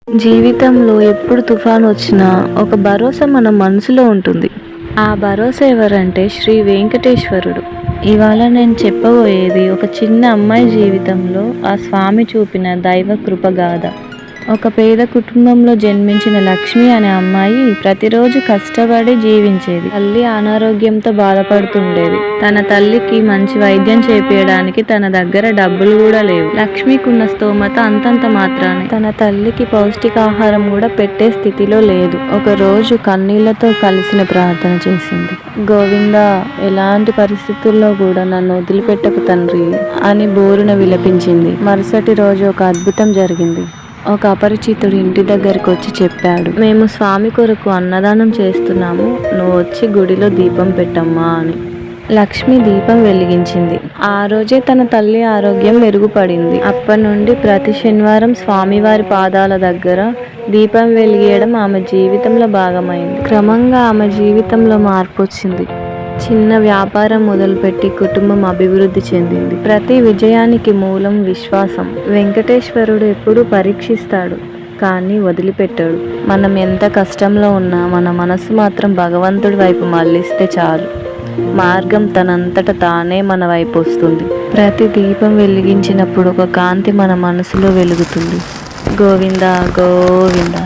జీవితంలో ఎప్పుడు తుఫాను వచ్చినా ఒక భరోసా మన మనసులో ఉంటుంది. ఆ భరోసా ఎవరంటే శ్రీ వెంకటేశ్వరుడు. ఇవాళ నేను చెప్పబోయేది ఒక చిన్న అమ్మాయి జీవితంలో ఆ స్వామి చూపిన దైవ కృపగాథ. ఒక పేద కుటుంబంలో జన్మించిన లక్ష్మి అనే అమ్మాయి ప్రతిరోజు కష్టపడి జీవించేది. తల్లి అనారోగ్యంతో బాధపడుతుండేది. తన తల్లికి మంచి వైద్యం చేపించడానికి తన దగ్గర డబ్బులు కూడా లేవు. లక్ష్మికున్న స్తోమత అంతంత మాత్రానే. తన తల్లికి పౌష్టికాహారం కూడా పెట్టే స్థితిలో లేదు. ఒక రోజు కన్నీళ్లతో కలిసిన ప్రార్థన చేసింది. గోవిందా, ఎలాంటి పరిస్థితుల్లో కూడా నన్ను వదిలిపెట్టకు తండ్రి అని బోరున విలపించింది. మరుసటి రోజు ఒక అద్భుతం జరిగింది. ఒక అపరిచితుడు ఇంటి దగ్గరికి వచ్చి చెప్పాడు, మేము స్వామి కొరకు అన్నదానం చేస్తున్నాము, నువ్వు వచ్చి గుడిలో దీపం పెట్టమ్మా అని. లక్ష్మి దీపం వెలిగించింది. ఆ రోజే తన తల్లి ఆరోగ్యం మెరుగుపడింది. అప్పటి నుండి ప్రతి శనివారం స్వామివారి పాదాల దగ్గర దీపం వెలిగియడం ఆమె జీవితంలో భాగమైంది. క్రమంగా ఆమె జీవితంలో మార్పు వచ్చింది. చిన్న వ్యాపారం మొదలుపెట్టి కుటుంబం అభివృద్ధి చెందింది. ప్రతి విజయానికి మూలం విశ్వాసం. వెంకటేశ్వరుడు ఎప్పుడూ పరీక్షిస్తాడు, కానీ వదిలిపెట్టాడు. మనం ఎంత కష్టంలో ఉన్నా మన మనసు మాత్రం భగవంతుడి వైపు మళ్ళిస్తే చాలు, మార్గం తనంతట తానే మన వైపు వస్తుంది. ప్రతి దీపం వెలిగించినప్పుడు ఒక కాంతి మన మనసులో వెలుగుతుంది. గోవిందా గోవిందా.